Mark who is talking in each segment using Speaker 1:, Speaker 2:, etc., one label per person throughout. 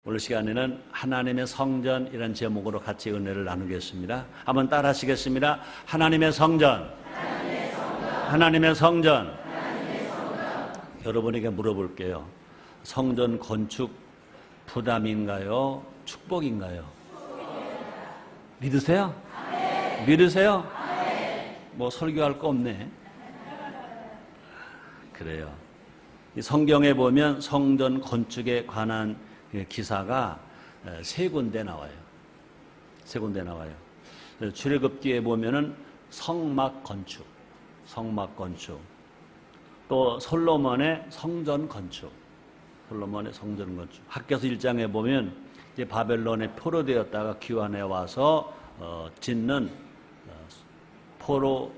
Speaker 1: 오늘 시간에는 하나님의 성전이라는 제목으로 같이 은혜를 나누겠습니다. 한번 따라 하시겠습니다. 하나님의 성전, 하나님의 성전. 여러분에게 물어볼게요. 성전 건축 부담인가요? 축복인가요? 믿으세요? 믿으세요? 뭐 설교할 거 없네. 그래요. 이 성경에 보면 성전 건축에 관한 기사가 세 군데 나와요. 세 군데 나와요. 출애굽기에 보면은 성막 건축, 또 솔로몬의 성전 건축, 학개서 1장에 보면 이제 바벨론에 포로되었다가 귀환해 와서 짓는 포로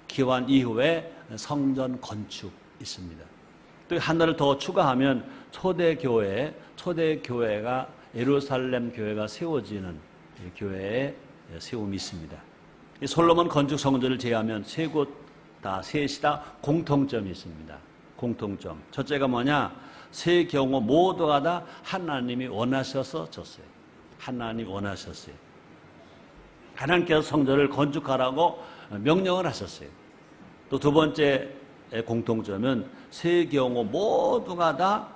Speaker 1: 귀환 이후에 성전 건축 있습니다. 또 하나를 더 추가하면 초대교회가 예루살렘 교회가 세워지는 교회의 세움이 있습니다. 이 솔로몬 건축 성전을 제외하면 셋이 다 공통점이 있습니다. 공통점. 첫째가 뭐냐? 세 경우 모두가 다 하나님이 원하셔서 졌어요. 하나님이 원하셨어요. 하나님께서 성전을 건축하라고 명령을 하셨어요. 또 두 번째 공통점은 세 경우 모두가 다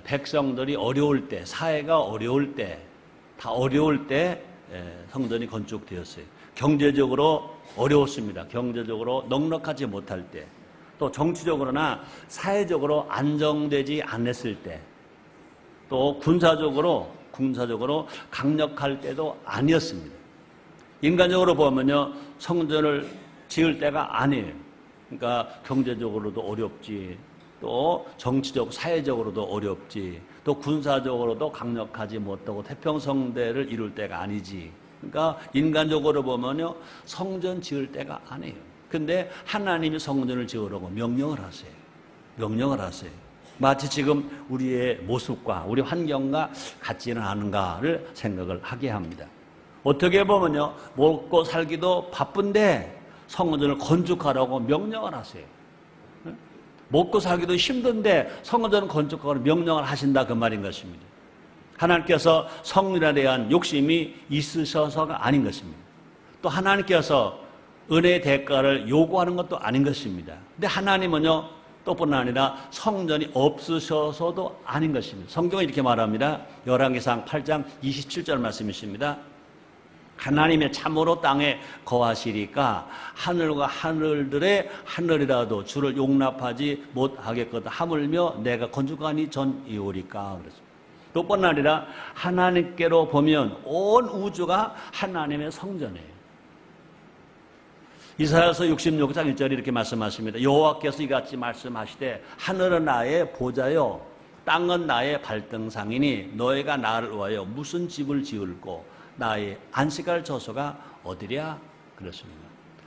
Speaker 1: 백성들이 어려울 때, 사회가 어려울 때, 성전이 건축되었어요. 경제적으로 어려웠습니다. 경제적으로 넉넉하지 못할 때, 또 정치적으로나 사회적으로 안정되지 않았을 때, 또 군사적으로 강력할 때도 아니었습니다. 인간적으로 보면요, 성전을 지을 때가 아니에요. 그러니까 경제적으로도 어렵지, 또 정치적, 사회적으로도 어렵지, 또 군사적으로도 강력하지 못하고 태평성대를 이룰 때가 아니지. 그러니까 인간적으로 보면요, 성전 지을 때가 아니에요. 근데 하나님이 성전을 지으라고 명령을 하세요. 마치 지금 우리의 모습과 우리 환경과 같지는 않은가를 생각을 하게 합니다. 어떻게 보면요, 먹고 살기도 바쁜데 성전을 건축하라고 명령을 하세요. 먹고 살기도 힘든데 성전을 건축하라고 명령을 하신다, 그 말인 것입니다. 하나님께서 성전에 대한 욕심이 있으셔서가 아닌 것입니다. 또 하나님께서 은혜의 대가를 요구하는 것도 아닌 것입니다. 근데 하나님은요, 또뿐 아니라 성전이 없으셔서도 아닌 것입니다. 성경은 이렇게 말합니다. 열왕기상 8장 27절 말씀이십니다. 하나님의 참으로 땅에 거하시리까 하늘과 하늘들의 하늘이라도 주를 용납하지 못하겠거든 하물며 내가 건축하니 전이오리까 그랬습니다. 또뿐 아니라 하나님께로 보면 온 우주가 하나님의 성전이에요. 이사야서 66장 1절에 이렇게 말씀하십니다. 여호와께서 이같이 말씀하시되 하늘은 나의 보좌요 땅은 나의 발등상이니 너희가 나를 위하여 무슨 집을 지을꼬 나의 안식할 저소가 어디랴 그렇습니다.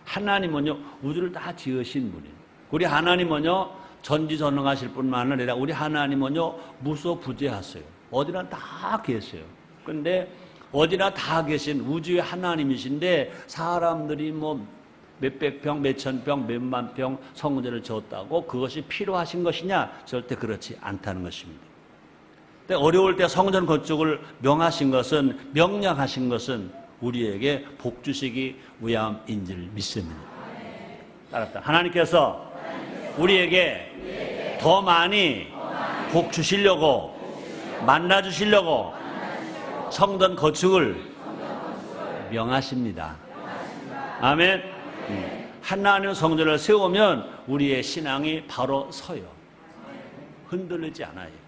Speaker 1: 하나님은요, 우주를 다 지으신 분이에요. 우리 하나님은요, 전지전능하실 뿐만 아니라 우리 하나님은요, 무소부재하세요. 어디나 다 계세요. 그런데 어디나 다 계신 우주의 하나님이신데 사람들이 뭐 몇백 평, 몇천 평, 몇만 평 성전을 지었다고 그것이 필요하신 것이냐? 절대 그렇지 않다는 것입니다. 어려울 때 성전 건축을 명령하신 것은 우리에게 복 주시기 위함인지를 믿습니다. 따랐다. 하나님께서 우리에게 더 많이 복 주시려고, 만나 주시려고 성전 건축을 명하십니다. 아멘. 하나님 성전을 세우면 우리의 신앙이 바로 서요. 흔들리지 않아요.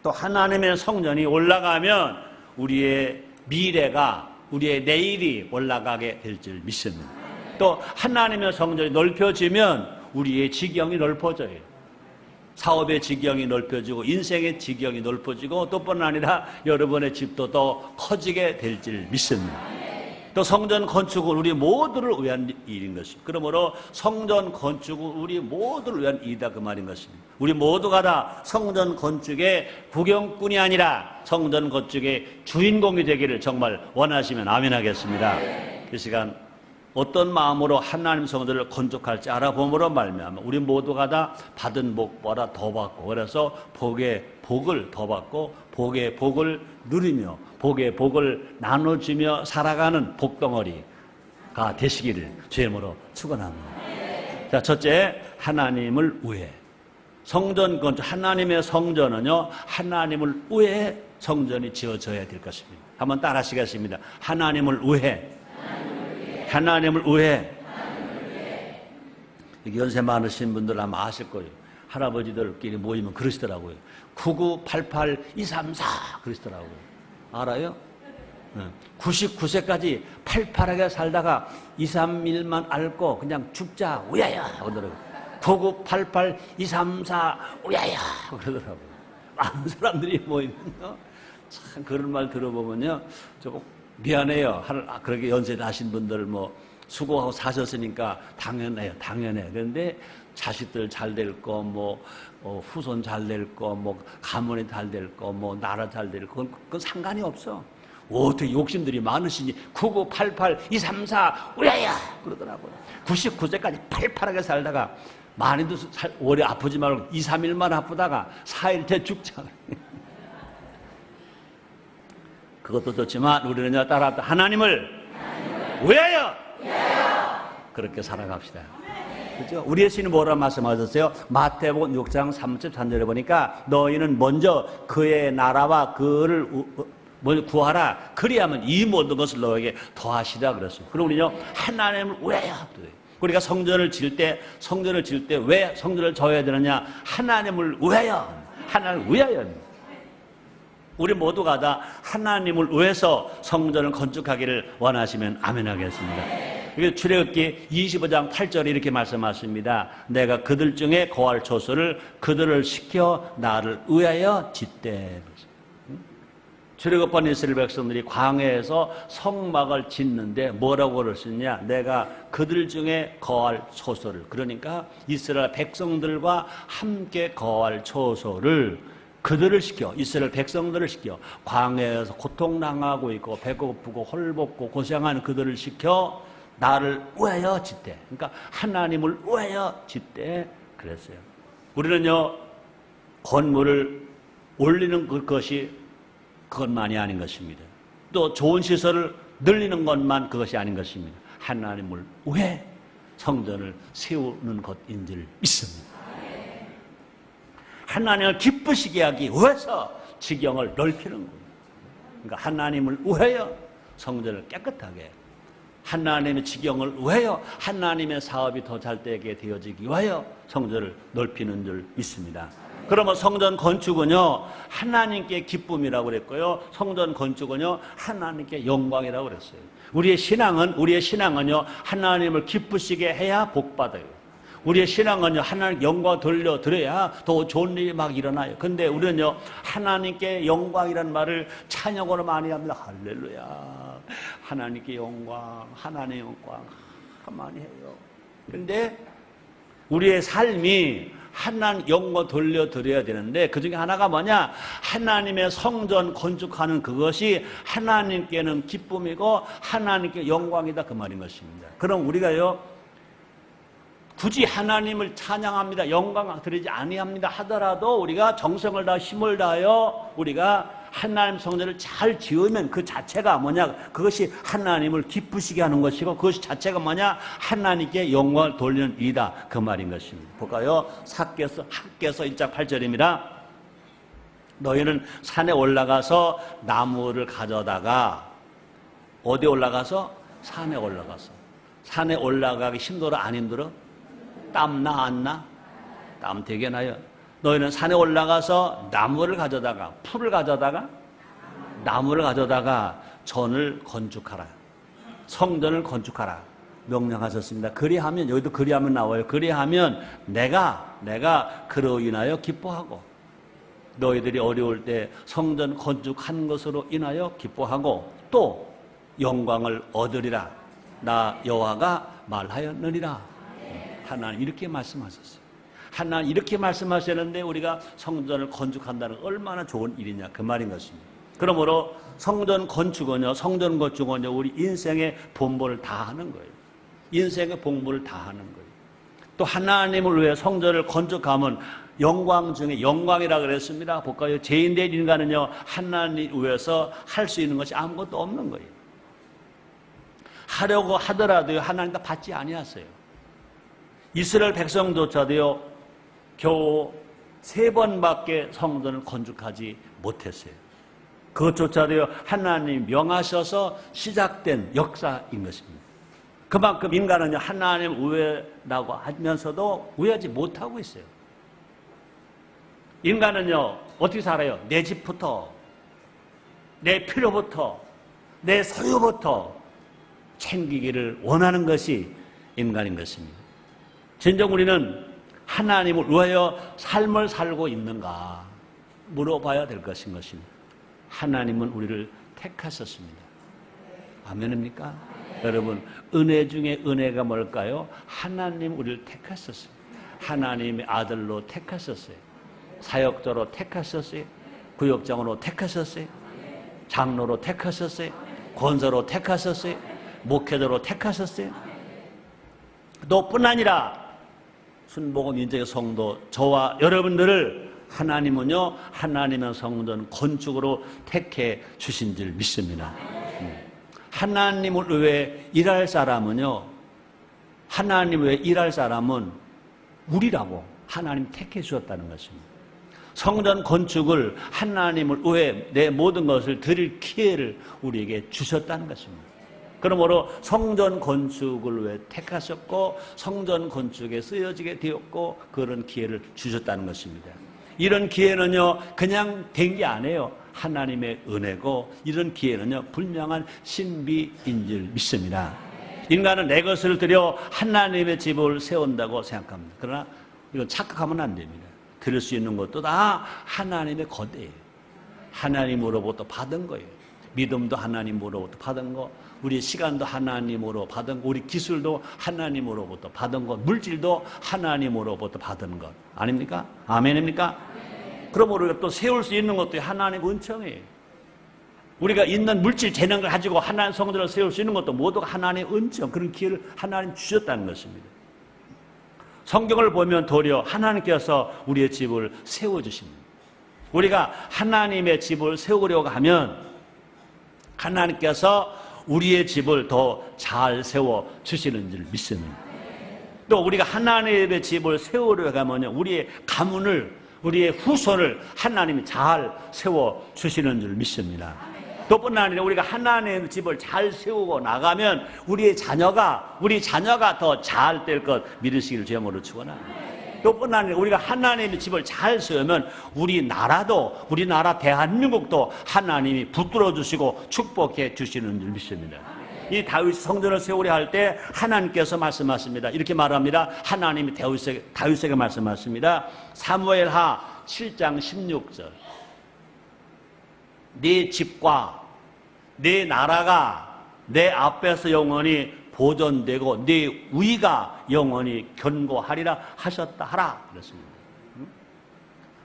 Speaker 1: 또 하나님의 성전이 올라가면 우리의 미래가, 우리의 내일이 올라가게 될 줄 믿습니다. 또 하나님의 성전이 넓혀지면 우리의 지경이 넓어져요. 사업의 지경이 넓혀지고 인생의 지경이 넓어지고 또뿐 아니라 여러분의 집도 더 커지게 될 줄 믿습니다. 또 성전 건축은 우리 모두를 위한 일인 것입니다. 그러므로 성전 건축은 우리 모두를 위한 일이다, 그 말인 것입니다. 우리 모두가 다 성전 건축의 구경꾼이 아니라 성전 건축의 주인공이 되기를 정말 원하시면 아멘 하겠습니다. 이 시간 어떤 마음으로 하나님 성전을 건축할지 알아봄으로 말미암아 우리 모두가 다 받은 복보다 더 받고, 그래서 복의 복을 더 받고 복의 복을 누리며 복의 복을 나눠주며 살아가는 복덩어리가 되시기를 주의 이름으로 축원합니다. 자, 첫째, 하나님을 위해 성전 건축. 하나님의 성전은요, 하나님을 위해 성전이 지어져야 될 것입니다. 한번 따라 하시겠습니다. 하나님을 위해. 하나님을 위해. 연세 많으신 분들 아마 아실 거예요. 할아버지들끼리 모이면 그러시더라고요. 9988-234 그러시더라고요. 알아요? 99세까지 팔팔하게 살다가 2, 3일만 앓고 그냥 죽자 우야야 그러더라고요. 9988-234 우야야 그러더라고요. 많은 사람들이 모이면요, 참 그런 말 들어보면요 조금 미안해요. 그렇게 연세 나신 분들 뭐 수고하고 사셨으니까 당연해요. 그런데 자식들 잘 될 거, 뭐 후손 잘 될 거, 뭐 가문이 잘 될 거, 뭐 나라 잘 될 거, 그건 상관이 없어. 어떻게 욕심들이 많으시니 9988-234 우야야 그러더라고요. 99세까지 팔팔하게 살다가 많이도 오래 아프지 말고 2, 3일만 아프다가 4일째 죽자. 그것도 좋지만 우리는 따라합니다. 하나님을 위하여 그렇게 살아갑시다. 그렇죠? 우리 예수님이 뭐라 말씀하셨어요? 마태복음 6장 33절에 보니까 너희는 먼저 그의 나라와 그를 구하라. 그리하면 이 모든 것을 너에게 더하시라 그랬어요. 그럼 우리는요, 하나님을 위하여. 우리가 성전을 지을 때 왜 성전을 져야 되느냐? 하나님을 위하여. 하나님을 위하여. 우리 모두가 다 하나님을 위해서 성전을 건축하기를 원하시면 아멘 하겠습니다. 출애굽기 25장 8절에 이렇게 말씀하십니다. 내가 그들 중에 거할 초소를 그들을 시켜 나를 위하여 짓되. 출애굽한 이스라엘 백성들이 광야에서 성막을 짓는데 뭐라고 그러시냐? 내가 그들 중에 거할 초소를, 그러니까 이스라엘 백성들과 함께 거할 초소를 그들을 시켜, 이스라엘 백성들을 시켜, 광야에서 고통당하고 있고 배고프고 헐벗고 고생하는 그들을 시켜 나를 위하여 짓되. 그러니까 하나님을 위하여 짓되 그랬어요. 우리는요, 건물을 올리는 그것만이 아닌 것입니다. 또 좋은 시설을 늘리는 것만 그것이 아닌 것입니다. 하나님을 위해 성전을 세우는 것인 줄 믿습니다. 하나님을 기쁘시게 하기 위해서 지경을 넓히는 거예요. 그러니까 하나님을 위하여 성전을 깨끗하게, 하나님의 지경을 위하여 하나님의 사업이 더 잘되게 되어지기 위하여 성전을 넓히는 줄 믿습니다. 그러면 성전 건축은요, 하나님께 기쁨이라고 그랬고요, 성전 건축은요, 하나님께 영광이라고 그랬어요. 우리의 신앙은요, 하나님을 기쁘시게 해야 복받아요. 우리의 신앙은요, 하나님 영광 돌려드려야 더 좋은 일이 막 일어나요. 근데 우리는요, 하나님께 영광이라는 말을 찬양으로 많이 합니다. 할렐루야. 하나님께 영광, 하나님의 영광 많이 해요. 근데 우리의 삶이 하나님 영광 돌려드려야 되는데 그 중에 하나가 뭐냐? 하나님의 성전 건축하는 그것이 하나님께는 기쁨이고 하나님께 영광이다, 그 말인 것입니다. 그럼 우리가요, 굳이 하나님을 찬양합니다, 영광 드리지 아니합니다 하더라도 우리가 정성을 다하 힘을 다하여 우리가 하나님 성전을 잘 지으면 그 자체가 뭐냐? 그것이 하나님을 기쁘시게 하는 것이고 그것이 자체가 뭐냐? 하나님께 영광을 돌리는 일이다, 그 말인 것입니다. 볼까요? 학개서 1장 8절입니다. 너희는 산에 올라가서 나무를 가져다가, 어디 올라가서? 산에 올라가서. 산에 올라가기 힘들어 안 힘들어? 땀 나 안 나? 땀 되게 나요. 너희는 산에 올라가서 나무를 가져다가, 풀을 가져다가, 나무를 가져다가 전을 건축하라. 성전을 건축하라 명령하셨습니다. 그리하면, 여기도 그리하면 나와요. 그리하면 내가 그로 인하여 기뻐하고, 너희들이 어려울 때 성전 건축한 것으로 인하여 기뻐하고 또 영광을 얻으리라. 나 여호와가 말하였느니라. 하나님 이렇게 말씀하셨어요. 하나님 이렇게 말씀하셨는데 우리가 성전을 건축한다는 얼마나 좋은 일이냐, 그 말인 것입니다. 그러므로 성전 건축은요, 우리 인생의 본분을 다 하는 거예요. 인생의 복무를 다 하는 거예요. 또 하나님을 위해 성전을 건축하면 영광 중에 영광이라 그랬습니다. 볼까요? 죄인된 인간은요, 하나님 위해서 할 수 있는 것이 아무것도 없는 거예요. 하려고 하더라도 하나님과 받지 아니하세요. 이스라엘 백성조차도요, 겨우 3번밖에 성전을 건축하지 못했어요. 그것조차도요, 하나님 명하셔서 시작된 역사인 것입니다. 그만큼 인간은요, 하나님 우애라고 하면서도 우애하지 못하고 있어요. 인간은요, 어떻게 살아요? 내 집부터, 내 필요부터, 내 소유부터 챙기기를 원하는 것이 인간인 것입니다. 진정 우리는 하나님을 위하여 삶을 살고 있는가 물어봐야 될 것인 것입니다. 하나님은 우리를 택하셨습니다. 아멘입니까? 여러분, 은혜 중에 은혜가 뭘까요? 하나님 우리를 택하셨어요. 하나님의 아들로 택하셨어요. 사역자로 택하셨어요. 구역장으로 택하셨어요. 장로로 택하셨어요. 권사로 택하셨어요. 목회자로 택하셨어요. 또 뿐 아니라 순복음 인정의 성도 저와 여러분들을 하나님은요, 하나님의 성전 건축으로 택해 주신 줄 믿습니다. 하나님을 위해 일할 사람은요, 하나님 위해 일할 사람은 우리라고 하나님 택해 주셨다는 것입니다. 성전 건축을 하나님을 위해 내 모든 것을 드릴 기회를 우리에게 주셨다는 것입니다. 그러므로 성전 건축을 위해 택하셨고 성전 건축에 쓰여지게 되었고 그런 기회를 주셨다는 것입니다. 이런 기회는요, 그냥 된 게 아니에요. 하나님의 은혜고 이런 기회는요, 분명한 신비인 줄 믿습니다. 인간은 내 것을 들여 하나님의 집을 세운다고 생각합니다. 그러나 이건 착각하면 안 됩니다. 드릴 수 있는 것도 다 하나님의 거대예요. 하나님으로부터 받은 거예요. 믿음도 하나님으로부터 받은 거, 우리 시간도 하나님으로 받은 거, 우리 기술도 하나님으로부터 받은 것, 물질도 하나님으로부터 받은 것 아닙니까? 아멘입니까? 그러므로 우리가 또 세울 수 있는 것도 하나님의 은총이에요. 우리가 있는 물질 재능을 가지고 하나님 성전을 세울 수 있는 것도 모두가 하나님의 은총, 그런 기회를 하나님 주셨다는 것입니다. 성경을 보면 도리어 하나님께서 우리의 집을 세워주십니다. 우리가 하나님의 집을 세우려고 하면 하나님께서 우리의 집을 더 잘 세워주시는 줄 믿습니다. 또 우리가 하나님의 집을 세우려고 하면 우리의 가문을, 우리의 후손을 하나님이 잘 세워주시는 줄 믿습니다. 또 뿐 아니라 우리가 하나님의 집을 잘 세우고 나가면 우리 자녀가 더 잘 될 것 믿으시기를 주님으로 축원합니다. 또 뿐 아니라 우리가 하나님의 집을 잘 세우면 우리나라 대한민국도 하나님이 붙들어 주시고 축복해 주시는 줄 믿습니다. 이 다윗 성전을 세우려 할 때 하나님께서 말씀하십니다. 이렇게 말합니다. 하나님이 다윗에게 말씀하십니다. 사무엘하 7장 16절. 네 집과 네 나라가 내 앞에서 영원히 보존되고 네 위가 영원히 견고하리라 하셨다 하라 그랬습니다.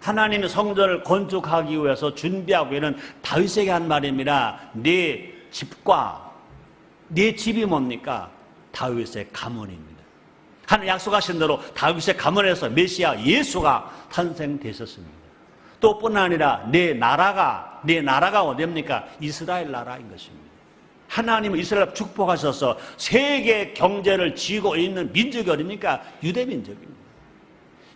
Speaker 1: 하나님의 성전을 건축하기 위해서 준비하고 있는 다윗에게 한 말입니다. 네 집과 네 집이 뭡니까? 다윗의 가문입니다. 하나님 약속하신 대로 다윗의 가문에서 메시아 예수가 탄생되셨습니다. 또 뿐 아니라 내 나라가 어디입니까? 이스라엘 나라인 것입니다. 하나님은 이스라엘 축복하셔서 세계 경제를 쥐고 있는 민족이 어디입니까? 유대 민족입니다.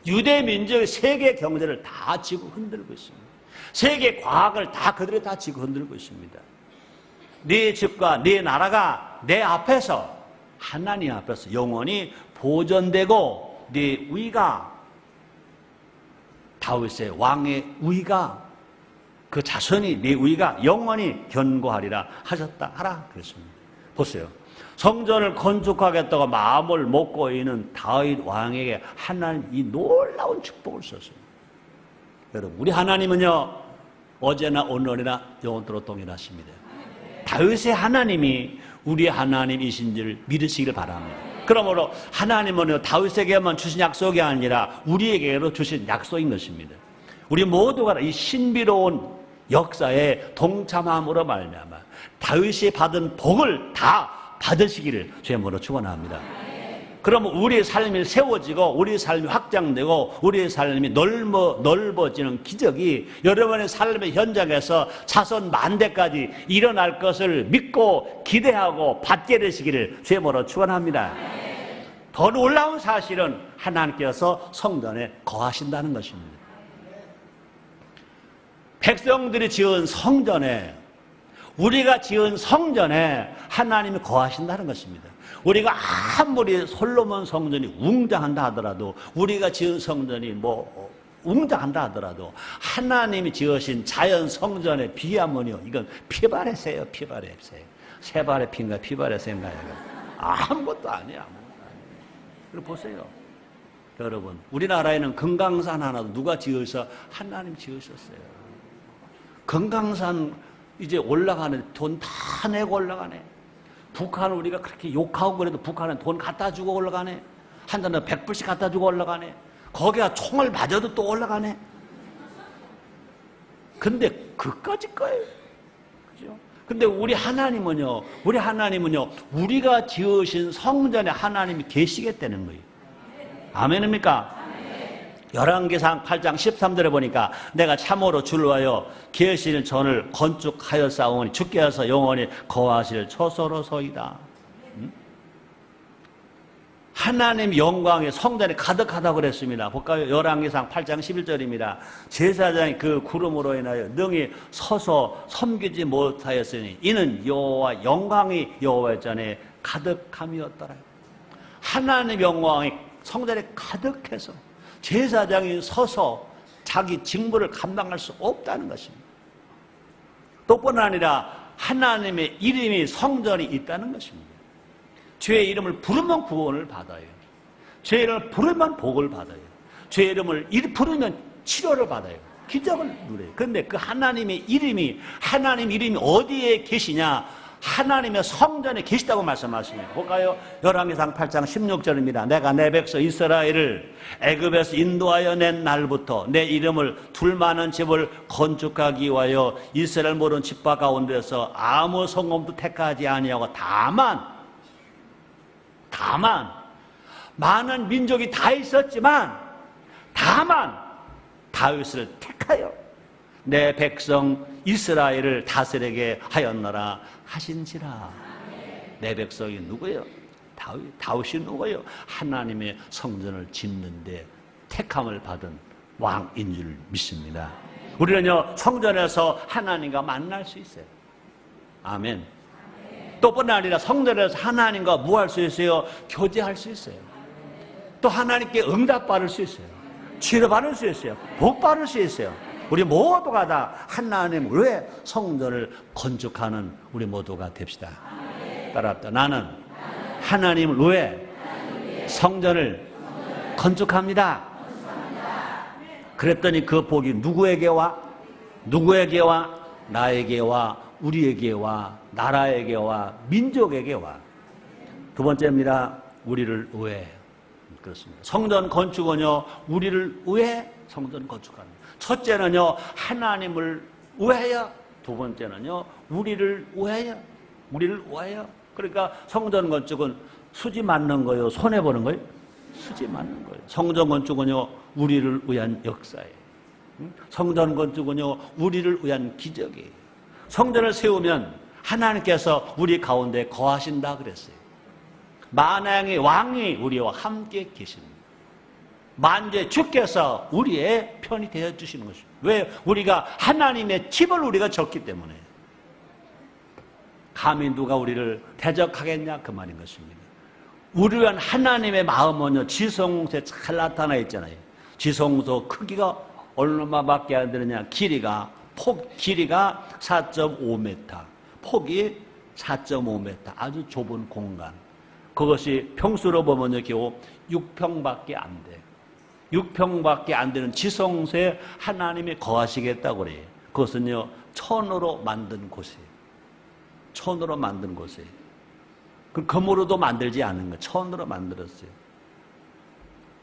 Speaker 1: 유대 민족이 세계 경제를 다 쥐고 흔들고 있습니다. 세계 과학을 다 그들이 다 쥐고 흔들고 있습니다. 네 집과 네 나라가 내 앞에서, 하나님 앞에서 영원히 보존되고 네 위가, 다윗의 왕의 위가, 그 자손이 네 위가 영원히 견고하리라 하셨다 하라 그랬습니다. 보세요. 성전을 건축하겠다고 마음을 먹고 있는 다윗 왕에게 하나님 이 놀라운 축복을 썼습니다. 여러분, 우리 하나님은요, 어제나 오늘이나 영원토록 동일하십니다. 다윗의 하나님이 우리 하나님이신지를 믿으시기를 바랍니다. 그러므로 하나님은 다윗에게만 주신 약속이 아니라 우리에게로 주신 약속인 것입니다. 우리 모두가 이 신비로운 역사에 동참함으로 말미암아 다윗이 받은 복을 다 받으시기를 주님으로 축원합니다. 그러면 우리의 삶이 세워지고 우리의 삶이 확장되고 우리의 삶이 넓어지는 기적이 여러분의 삶의 현장에서 자손 만대까지 일어날 것을 믿고 기대하고 받게 되시기를 주님으로 축원합니다. 더 놀라운 사실은 하나님께서 성전에 거하신다는 것입니다. 백성들이 지은 성전에, 우리가 지은 성전에 하나님이 거하신다는 것입니다. 우리가 아무리 솔로몬 성전이 웅장한다 하더라도, 우리가 지은 성전이 웅장한다 하더라도 하나님이 지으신 자연 성전에 비하면요, 이건 피발의 새예요. 피발의 새. 새발의 피인가 피발의 새인가요? 아무것도 아니에요. 그리고 보세요, 여러분, 우리나라에는 금강산 하나도 누가 지어서? 하나님 지으셨어요. 금강산 이제 올라가는 돈 다 내고 올라가네. 북한은 우리가 그렇게 욕하고 그래도 북한은 돈 갖다 주고 올라가네. 한 잔에 100불씩 갖다 주고 올라가네. 거기가 총을 맞아도 또 올라가네. 근데 그까짓 거예요. 그죠? 근데 우리 하나님은요, 우리가 지으신 성전에 하나님이 계시겠다는 거예요. 아멘입니까? 열왕기상 8장 13절에 보니까 내가 참으로 주를 위하여 계시는 전을 건축하였사오니 주께서 영원히 거하실 초소로소이다. 하나님 영광이 성전에 가득하다고 그랬습니다. 볼까요? 열왕기상 8장 11절입니다. 제사장이 그 구름으로 인하여 능히 서서 섬기지 못하였으니 이는 여호와 영광이 여호와 전에 가득함이었더라. 하나님 영광이 성전에 가득해서 제사장이 서서 자기 직무를 감당할 수 없다는 것입니다. 또뿐 아니라 하나님의 이름이 성전이 있다는 것입니다. 죄의 이름을 부르면 구원을 받아요. 죄의 이름을 부르면 복을 받아요. 죄의 이름을 부르면 치료를 받아요. 기적을 누려요. 그런데 그 하나님 이름이 어디에 계시냐? 하나님의 성전에 계시다고 말씀하십니다. 볼까요? 열왕기상 8장 16절입니다. 내가 내 백성 이스라엘을 애굽에서 인도하여 낸 날부터 내 이름을 둘 많은 집을 건축하기 위하여 이스라엘 모든 집파 가운데서 아무 성읍도 택하지 아니하고 다만 많은 민족이 다 있었지만 다만 다윗을 택하여 내 백성 이스라엘을 다스리게 하였노라 하신지라. 내 백성이 누구예요? 다윗이 누구예요? 하나님의 성전을 짓는데 택함을 받은 왕인 줄 믿습니다. 우리는요, 성전에서 하나님과 만날 수 있어요. 아멘. 또뿐 아니라 성전에서 하나님과 뭐 할 수 있어요? 교제할 수 있어요. 또 하나님께 응답받을 수 있어요. 치료받을 수 있어요. 복받을 수 있어요. 우리 모두가 다 하나님 왜 성전을 건축하는 우리 모두가 됩시다. 따라합니다. 나는 하나님을 왜 성전을 건축합니다. 그랬더니 그 복이 누구에게와 나에게와 우리에게와 나라에게와 민족에게와. 두 번째입니다. 우리를 위해. 그렇습니다. 성전 건축은요, 우리를 위해 성전 건축합니다. 첫째는요, 하나님을 위하여. 두 번째는요, 우리를 위하여. 그러니까 성전 건축은 수지 맞는 거예요? 손해보는 거예요? 수지 맞는 거예요. 성전 건축은요, 우리를 위한 역사예요. 성전 건축은요, 우리를 위한 기적이에요. 성전을 세우면 하나님께서 우리 가운데 거하신다 그랬어요. 만왕의 왕이 우리와 함께 계십니다. 만주의 주께서 우리의 편이 되어 주시는 것입니다. 왜? 우리가 하나님의 집을 우리가 졌기 때문에. 감히 누가 우리를 대적하겠냐 그 말인 것입니다. 우리 위한 하나님의 마음은요, 지성소에 잘 나타나 있잖아요. 지성소 크기가 얼마밖에 안 되느냐? 길이가 4.5m, 폭이 4.5m, 아주 좁은 공간. 그것이 평수로 보면요, 겨우 6평밖에 안 돼. 6평밖에 안 되는 지성소에 하나님이 거하시겠다고 그래요. 그것은요, 천으로 만든 곳이에요. 천으로 만든 곳이에요. 그 금으로도 만들지 않은 거예요. 천으로 만들었어요.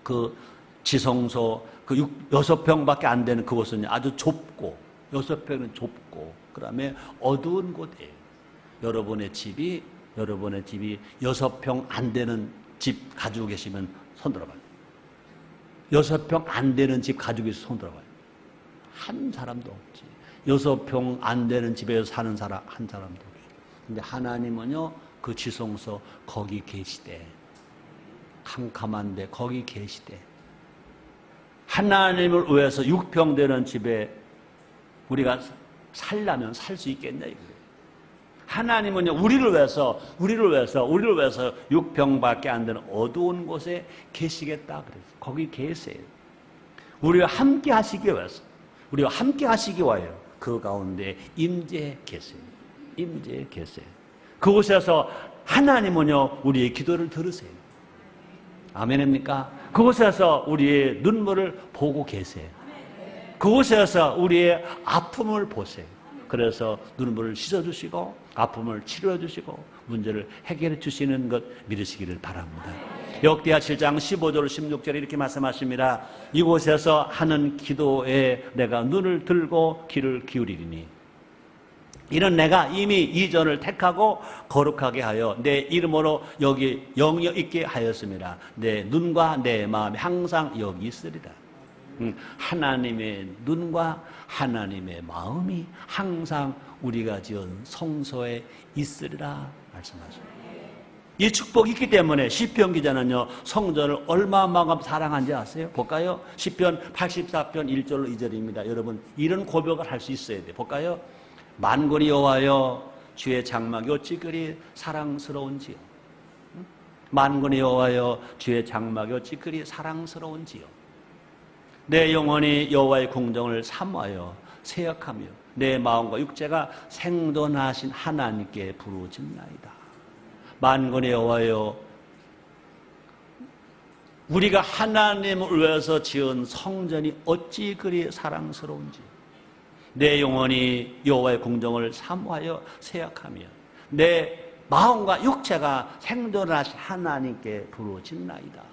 Speaker 1: 그 지성소, 그 6평밖에 안 되는 그곳은 아주 좁고, 6평은 좁고, 그 다음에 어두운 곳이에요. 여러분의 집이 6평 안 되는 집 가지고 계시면 손 들어봐요. 6평 안 되는 집 가지고 계시면 손 들어봐요. 한 사람도 없지. 6평 안 되는 집에서 사는 사람 한 사람도 없지. 근데 하나님은요, 그 지성소 거기 계시대. 캄캄한데 거기 계시대. 하나님을 위해서 6평 되는 집에 우리가 살려면 살 수 있겠냐 이거예요. 하나님은요, 우리를 위해서 6평밖에 안 되는 어두운 곳에 계시겠다 그랬어요. 거기 계세요. 우리와 함께 하시기 위해서, 우리와 함께 하시기 위하여 그 가운데 임재해 계세요. 임재해 계세요. 그곳에서 하나님은요, 우리의 기도를 들으세요. 아멘입니까? 그곳에서 우리의 눈물을 보고 계세요. 그곳에서 우리의 아픔을 보세요. 그래서 눈물을 씻어주시고 아픔을 치료해주시고 문제를 해결해 주시는 것 믿으시기를 바랍니다. 역대하 7장 15절 16절에 이렇게 말씀하십니다. 이곳에서 하는 기도에 내가 눈을 들고 귀를 기울이리니 이는 내가 이미 이전을 택하고 거룩하게 하여 내 이름으로 여기 영역 있게 하였습니다. 내 눈과 내 마음이 항상 여기 있으리라. 하나님의 눈과 하나님의 마음이 항상 우리가 지은 성소에 있으리라 말씀하십니다. 이 축복이 있기 때문에 시편 기자는요, 성전을 얼마만큼 사랑한지 아세요? 볼까요? 시편 84편 1절로 2절입니다. 여러분, 이런 고백을 할 수 있어야 돼요. 볼까요? 만군이 여호와여, 주의 장막이 어찌 그리 사랑스러운지요. 만군이 여호와여, 주의 장막이 어찌 그리 사랑스러운지요. 내 영혼이 여호와의 궁정을 사모하여 세역하며 내 마음과 육체가 생존하신 하나님께 부르짖나이다. 만군의 여호와여, 우리가 하나님을 위해서 지은 성전이 어찌 그리 사랑스러운지 내 영혼이 여호와의 궁정을 사모하여 세역하며 내 마음과 육체가 생존하신 하나님께 부르짖나이다.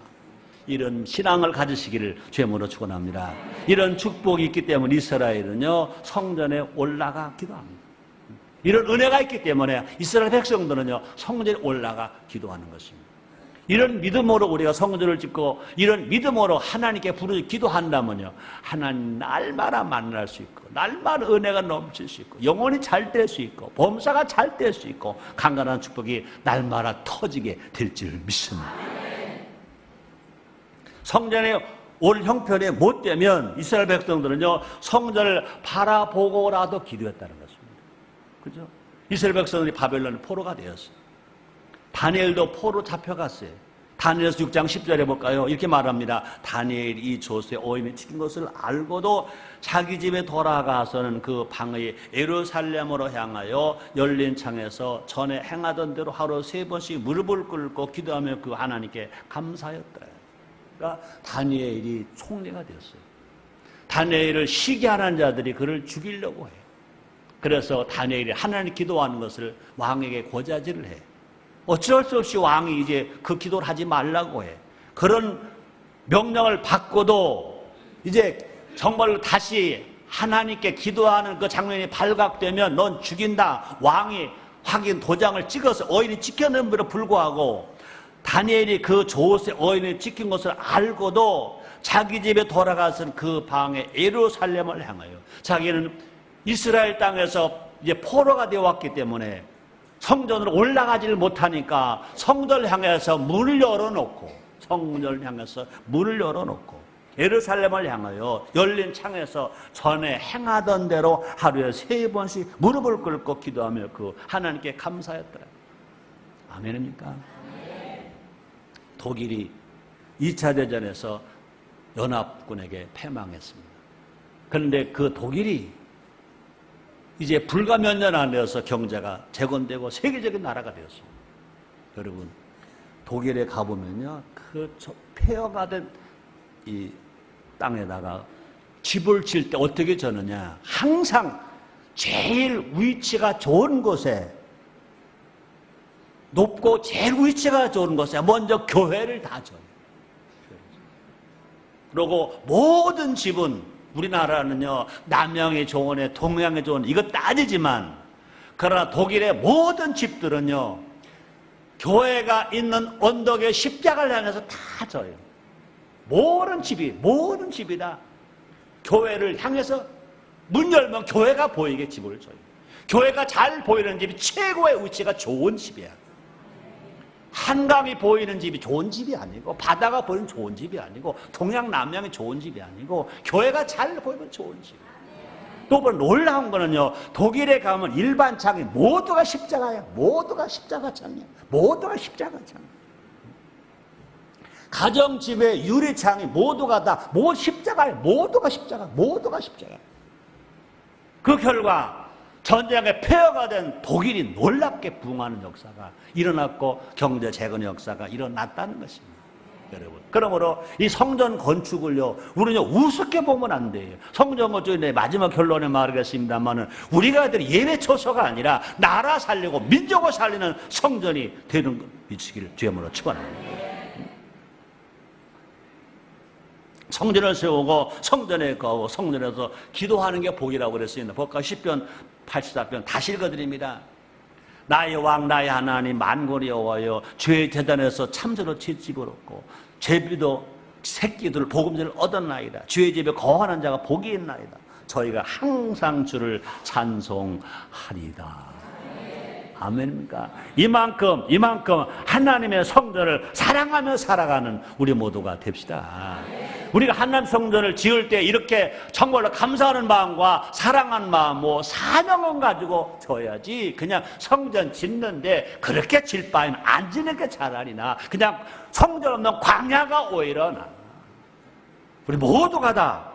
Speaker 1: 이런 신앙을 가지시기를 주님으로 축원합니다. 이런 축복이 있기 때문에 이스라엘은요, 성전에 올라가 기도합니다. 이런 은혜가 있기 때문에 이스라엘 백성들은요, 성전에 올라가 기도하는 것입니다. 이런 믿음으로 우리가 성전을 짓고 이런 믿음으로 하나님께 부르짖어 기도한다면요, 하나님 날마다 만날 수 있고 날마다 은혜가 넘칠 수 있고 영혼이 잘 될 수 있고 범사가 잘 될 수 있고 강건한 축복이 날마다 터지게 될 줄 믿습니다. 성전에 올 형편에 못 되면 이스라엘 백성들은요, 성전을 바라보고라도 기도했다는 것입니다. 그죠? 이스라엘 백성들이 바벨론 포로가 되었어요. 다니엘도 포로 잡혀갔어요. 다니엘서 6장 10절에 볼까요? 이렇게 말합니다. 다니엘이 이 조수의 오임에 찍힌 것을 알고도 자기 집에 돌아가서는 그 방의 예루살렘으로 향하여 열린 창에서 전에 행하던 대로 하루 3번씩 무릎을 꿇고 기도하며 그 하나님께 감사했다. 그러니까 다니엘이 총리가 되었어요. 다니엘을 시기하는 자들이 그를 죽이려고 해요. 그래서 다니엘이 하나님 기도하는 것을 왕에게 고자질을 해. 어쩔 수 없이 왕이 이제 그 기도를 하지 말라고 해. 그런 명령을 받고도 이제 정말로 다시 하나님께 기도하는 그 장면이 발각되면 넌 죽인다. 왕이 확인 도장을 찍어서 어인이 지켜냄에도 불구하고 다니엘이 그 조세 어인을 지킨 것을 알고도 자기 집에 돌아가서 그 방에 예루살렘을 향하여 자기는 이스라엘 땅에서 이제 포로가 되어 왔기 때문에 성전으로 올라가지를 못하니까 성전을 향해서 문을 열어놓고 예루살렘을 향하여 열린 창에서 전에 행하던 대로 하루에 3번씩 무릎을 꿇고 기도하며 그 하나님께 감사했더라. 아멘입니까? 독일이 2차 대전에서 연합군에게 패망했습니다. 그런데 그 독일이 이제 불과 몇 년 안에서 경제가 재건되고 세계적인 나라가 되었습니다. 여러분, 독일에 가보면요, 그 폐허가 된 이 땅에다가 집을 질 때 어떻게 져느냐, 항상 제일 위치가 좋은 곳에, 높고 제일 위치가 좋은 곳에 먼저 교회를 다 져요. 그리고 모든 집은, 우리나라는요, 남양이 좋으네, 동양이 좋으네, 이거 따지지만, 그러나 독일의 모든 집들은요, 교회가 있는 언덕에 십자가를 향해서 다 져요. 모든 집이다. 교회를 향해서 문 열면 교회가 보이게 집을 져요. 교회가 잘 보이는 집이 최고의 위치가 좋은 집이야. 한강이 보이는 집이 좋은 집이 아니고, 바다가 보이는 좋은 집이 아니고, 동양 남양이 좋은 집이 아니고, 교회가 잘 보이면 좋은 집. 또 놀라운 거는요, 독일에 가면 일반 창이 모두가 십자가야. 모두가 십자가 창이야. 모두가 십자가 창. 가정집의 유리창이 모두가 다 십자가야. 모두가 십자가. 모두가 십자가. 그 결과 전쟁에 폐허가 된 독일이 놀랍게 부흥하는 역사가 일어났고, 경제 재건의 역사가 일어났다는 것입니다. 여러분, 그러므로 이 성전 건축을요, 우리는 우습게 보면 안 돼요. 성전 건축의 마지막 결론에 말하겠습니다만은, 우리가 될 예배 초소가 아니라 나라 살리고 민족을 살리는 성전이 되는 미치기를 주님으로 축원합니다. 성전을 세우고 성전에 가고 성전에서 기도하는 게 복이라고 그랬습니다. 복과 10편 84편 다시 읽어드립니다. 나의 왕 나의 하나님 만군의 여호와여, 죄의 재단에서 참새로 집을 얻고 제비도 새끼들 복음을 얻었나이다. 주의 집에 거하는 자가 복이 있나이다. 저희가 항상 주를 찬송하리다. 아멘입니까? 이만큼 하나님의 성전을 사랑하며 살아가는 우리 모두가 됩시다. 우리가 하나님 성전을 지을 때 이렇게 정말로 감사하는 마음과 사랑하는 마음, 사명을 가지고 져야지. 그냥 성전 짓는데 그렇게 질 바에는 안 지는 게 차라리나. 그냥 성전 없는 광야가 오히려 나. 우리 모두가 다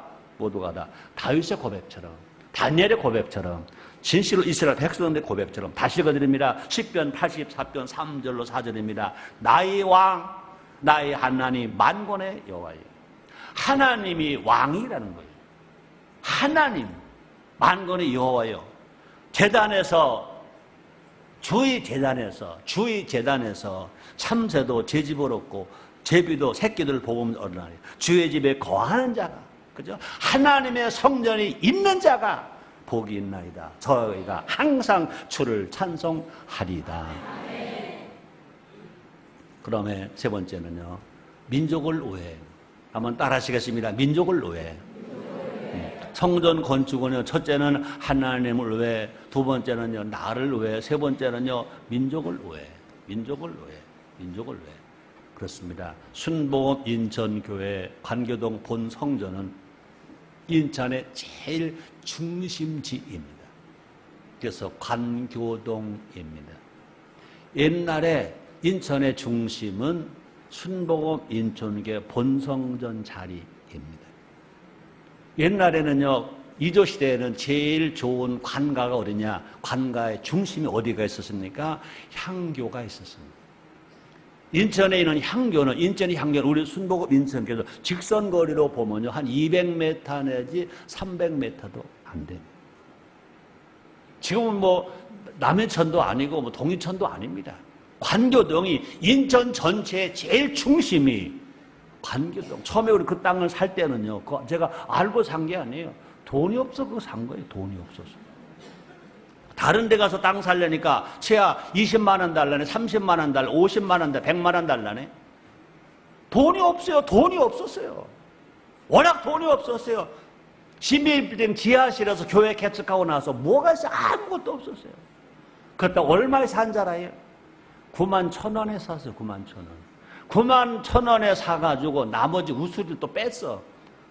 Speaker 1: 다윗의 고백처럼, 다니엘의 고백처럼, 진실로 이스라엘 백성들의 고백처럼 다시 읽어드립니다. 10편 84편 3절로 4절입니다. 나의 왕 나의 하나님 만군의 여호와여. 하나님이 왕이라는 거예요. 하나님 만군의 여호와여. 주의 재단에서 참새도 제 집을 얻고 제비도 새끼들 복음을 얻으나니 주의 집에 거하는 자가, 그죠? 하나님의 성전이 있는 자가 복이 있나이다. 저희가 항상 주를 찬송하리다. 그다음에 세 번째는요, 민족을 위해. 한번 따라 하시겠습니다. 민족을 위해. 성전 건축은요, 첫째는 하나님을 위해, 두 번째는요 나를 위해, 세 번째는요 민족을 위해. 그렇습니다. 순복음 인천교회 관교동 본 성전은 인천의 제일 중심지입니다. 그래서 관교동입니다. 옛날에 인천의 중심은 순복음 인천교회 본성전 자리입니다. 옛날에는요, 이조 시대에는 제일 좋은 관가가 어디냐? 관가의 중심이 어디가 있었습니까? 향교가 있었습니다. 인천에 있는 향교는, 우리 순복음 인천교회에서 직선거리로 보면요, 한 200m 내지 300m도 안 됩니다. 지금은 남해천도 아니고 동이천도 아닙니다. 관교동이 인천 전체의 제일 중심이 관교동. 처음에 우리 그 땅을 살 때는요, 제가 알고 산 게 아니에요. 돈이 없어 그거 산 거예요. 돈이 없어서. 다른 데 가서 땅 살려니까 최하 20만 원 달라네, 30만 원 달라, 50만 원 달라, 100만 원 달라네. 돈이 없어요. 돈이 없었어요. 워낙 돈이 없었어요. 신비빌딩 지하실에서 교회 개척하고 나서 뭐가 있어요? 아무것도 없었어요. 그때 얼마에 산 줄 알아요? 91,000원에 샀어요. 91,000원. 91,000원에 사가지고 나머지 우수리를 또 뺐어.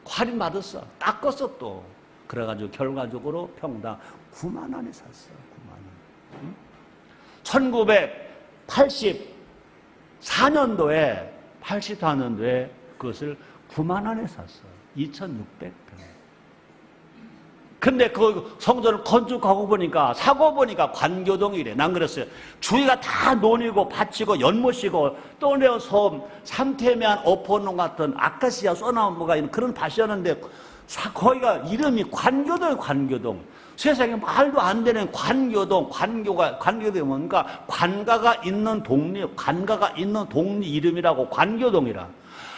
Speaker 1: 할인 받았어. 닦았어 또. 그래가지고 결과적으로 평당 9만 원에 샀어. 9만 원. 1984년도에 그것을 9만 원에 샀어. 2,600평. 근데 그 성전을 건축하고 보니까, 사고 보니까 관교동이래. 난 그랬어요. 주위가 다 논이고 밭이고 연못이고 또내어 섬, 삼태면 어포농 같은 아카시아 소나무가 있는 그런 밭이었는데, 거기가 이름이 관교동. 세상에 말도 안 되는 관교동이 뭔가 관가가 있는 동네 이름이라고, 관교동이라.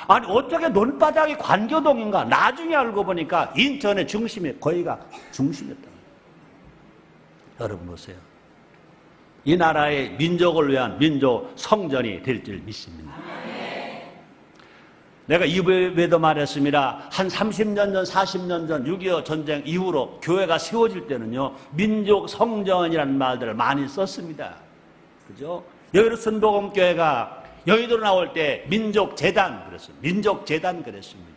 Speaker 1: 아니 어떻게 논바닥이 관교동인가? 나중에 알고 보니까 인천의 중심이, 거기가 중심이었다. 여러분 보세요. 이 나라의 민족을 위한 민족 성전이 될 줄 믿습니다. 내가 이후에도 말했습니다. 한 30년 전, 40년 전 6.25 전쟁 이후로 교회가 세워질 때는요, 민족 성전이라는 말들을 많이 썼습니다. 그죠? 여의도 순복음교회가 여의도로 나올 때 민족 재단 그랬습니다. 민족 재단 그랬습니다.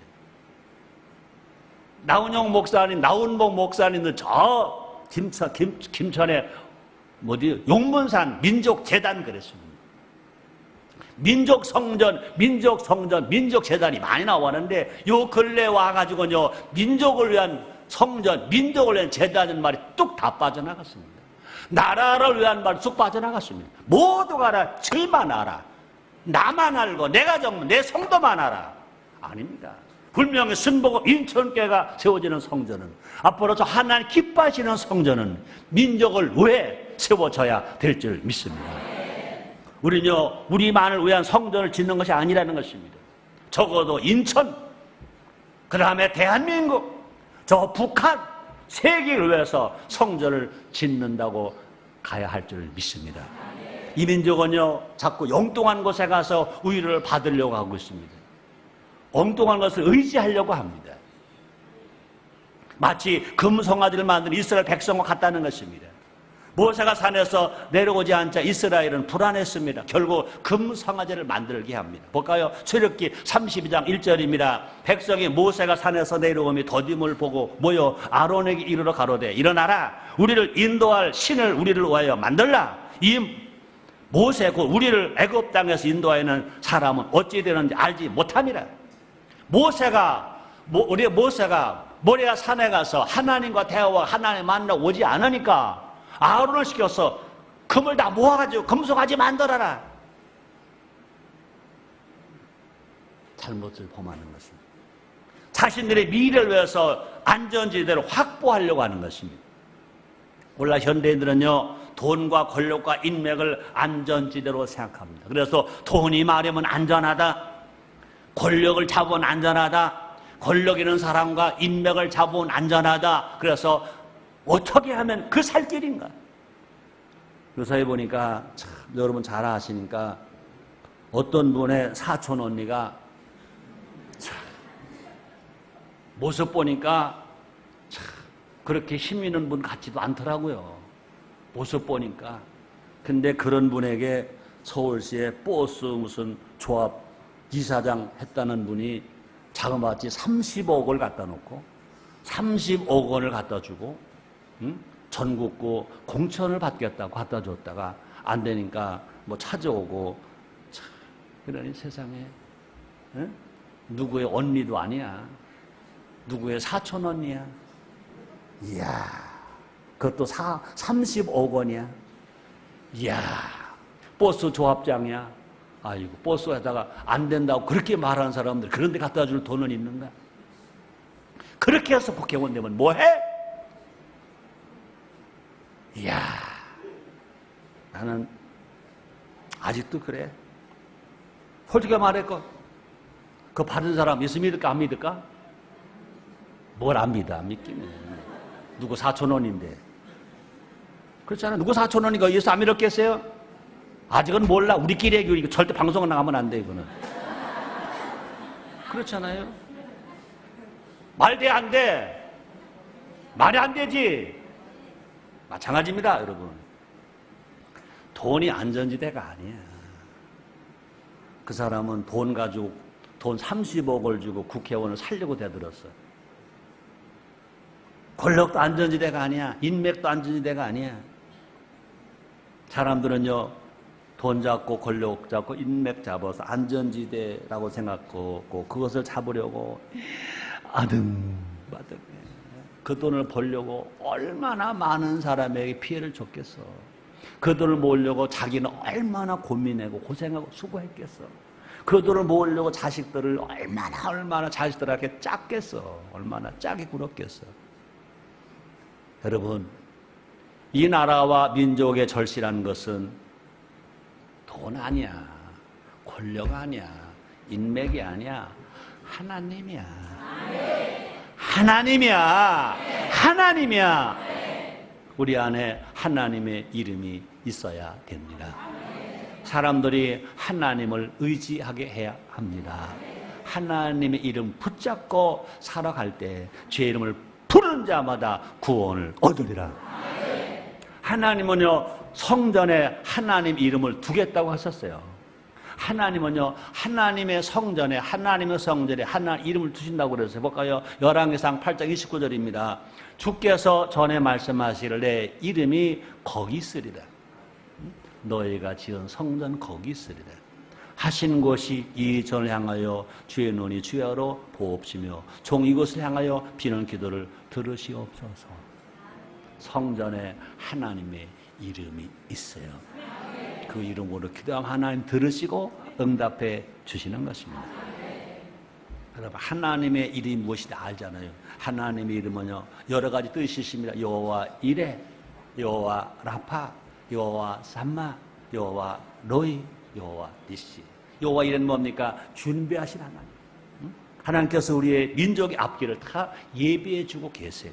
Speaker 1: 나운영 목사님, 나운복 목사님들 저 김천에 용문산 민족 재단 그랬습니다. 민족 성전, 민족 재단이 많이 나왔는데 요 근래 와가지고요, 민족을 위한 성전, 민족을 위한 재단이라는 말이 뚝 다 빠져나갔습니다. 나라를 위한 말이 쑥 빠져나갔습니다. 모두가 알아, 저희만 알아. 나만 알고 내가 정말 내 성도만 알아. 아닙니다. 분명히 순복음 인천교회가 세워지는 성전은, 앞으로 저 하나님 기뻐하시는 성전은 민족을 위해 세워져야 될 줄 믿습니다. 우리는요, 우리만을 위한 성전을 짓는 것이 아니라는 것입니다. 적어도 인천, 그 다음에 대한민국, 저 북한, 세계를 위해서 성전을 짓는다고 가야 할 줄 믿습니다. 이 민족은요, 자꾸 엉뚱한 곳에 가서 우위를 받으려고 하고 있습니다. 엉뚱한 것을 의지하려고 합니다. 마치 금송아지를 만든 이스라엘 백성과 같다는 것입니다. 모세가 산에서 내려오지 않자 이스라엘은 불안했습니다. 결국 금송아지를 만들게 합니다. 볼까요? 출애굽기 32장 1절입니다. 백성이 모세가 산에서 내려오며 더딤을 보고 모여 아론에게 이르러 가로되 일어나라, 우리를 인도할 신을 우리를 위하여 만들라. 이 모세 곧 우리를 애굽 땅에서 인도하는 사람은 어찌 되는지 알지 못함이라. 우리 모세가 모리아 산에 가서 하나님과 대화와 하나님 만나 오지 않으니까 아론을 시켜서 금을 다 모아가지고 금송아지 만들어라. 잘못을 범하는 것입니다. 자신들의 미래를 위해서 안전지대를 확보하려고 하는 것입니다. 몰라 현대인들은요, 돈과 권력과 인맥을 안전지대로 생각합니다. 그래서 돈이 많으면 안전하다, 권력을 잡으면 안전하다, 권력 있는 사람과 인맥을 잡으면 안전하다. 그래서 어떻게 하면 그 살 길인가? 요사에 보니까 참 여러분 잘 아시니까 어떤 분의 사촌 언니가 참 모습 보니까 참 그렇게 힘 있는 분 같지도 않더라고요. 모습 보니까. 근데 그런 분에게 서울시에 버스 무슨 조합 이사장 했다는 분이 자그마치 30억을 갖다 놓고 30억 원을 갖다 주고 전국구 공천을 받겠다고 갖다 줬다가 안 되니까 뭐 찾아오고, 참, 그러니 세상에 누구의 언니도 아니야, 누구의 사촌 언니야. 이야, 그것도 30억 원이야. 이야, 버스 조합장이야. 아이고, 버스에다가 안 된다고 그렇게 말하는 사람들, 그런데 갖다 줄 돈은 있는가? 그렇게 해서 국회의원 되면 뭐해? 이야, 나는 아직도 그래. 솔직히 말했고, 그 받은 사람 예수 믿을까 안 믿을까? 뭘 안 믿어, 안 믿기는. 누구 사촌원인데. 그렇잖아. 누구 사촌원이가 예수 안 믿었겠어요? 아직은 몰라. 우리끼리 이거 절대 방송에 나가면 안 돼, 이거는. 그렇잖아요. 말 돼, 안 돼? 말이 안 되지. 마찬가지입니다, 여러분. 돈이 안전지대가 아니야. 그 사람은 돈 가지고 돈 30억을 주고 국회의원을 살려고 대들었어. 권력도 안전지대가 아니야. 인맥도 안전지대가 아니야. 사람들은요, 돈 잡고 권력 잡고 인맥 잡아서 안전지대라고 생각하고 그것을 잡으려고 아등바등 그 돈을 벌려고 얼마나 많은 사람에게 피해를 줬겠어. 그 돈을 모으려고 자기는 얼마나 고민하고 고생하고 수고했겠어. 그 돈을 모으려고 자식들을 얼마나 자식들에게 짰겠어. 얼마나 짜게 굴었겠어. 여러분, 이 나라와 민족의 절실한 것은 돈 아니야, 권력 아니야, 인맥이 아니야, 하나님이야. 하나님이야. 하나님이야. 우리 안에 하나님의 이름이 있어야 됩니다. 사람들이 하나님을 의지하게 해야 합니다. 하나님의 이름 붙잡고 살아갈 때 죄 이름을 부르는 자마다 구원을 얻으리라. 하나님은요, 성전에 하나님 이름을 두겠다고 하셨어요. 하나님은요, 하나님의 성전에 하나님의 성전에 하나님 이름을 두신다고 그랬어요. 볼까요? 열왕기상 8장 29절입니다. 주께서 전에 말씀하시기를 내 이름이 거기 있으리라. 너희가 지은 성전 거기 있으리라. 하신 곳이 이 전을 향하여 주의 눈이 주야로 보옵시며 종 이곳을 향하여 비는 기도를 들으시옵소서. 성전에 하나님의 이름이 있어요. 그 이름으로 기도하면 하나님 들으시고 응답해 주시는 것입니다. 여러분, 하나님의 이름이 무엇인지 알잖아요. 하나님의 이름은요, 여러 가지 뜻이 있습니다. 여호와 이레, 여호와 라파, 여호와 삼마, 여호와 로이, 여호와 니시. 여호와 이레는 뭡니까? 준비하신 하나님. 하나님께서 우리의 민족의 앞길을 다 예비해 주고 계세요.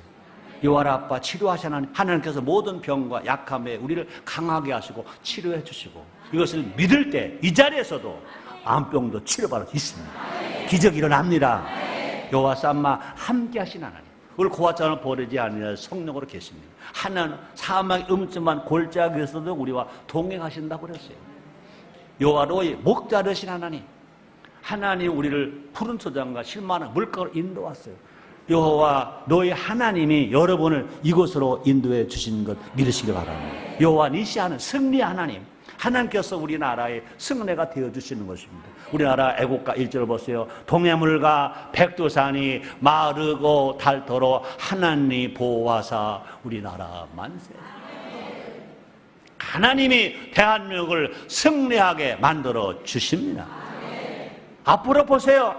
Speaker 1: 여호와 라파, 치료하신 하나님. 하나님께서 모든 병과 약함에 우리를 강하게 하시고 치료해 주시고, 이것을 믿을 때 이 자리에서도 암병도 치료받을 수 있습니다. 기적이 일어납니다. 여호와 삼마, 함께 하신 하나님. 우리 고아처럼 버리지 아니하여 성령으로 계십니다. 하나님 사망의 음침한 골짜기에서도 우리와 동행하신다고 그랬어요. 여호와 로이, 목자 되신 하나님. 하나님 우리를 푸른 초장과 실만한 물가로 인도왔어요. 여호와 너희 하나님이 여러분을 이곳으로 인도해 주신 것 믿으시기 바랍니다. 여호와 니시 하는 승리 하나님. 하나님께서 우리나라의 승례가 되어주시는 것입니다. 우리나라 애국가 1절 보세요. 동해물과 백두산이 마르고 닳도록 하나님 보호하사 우리나라 만세. 하나님이 대한민국을 승리하게 만들어 주십니다. 앞으로 보세요.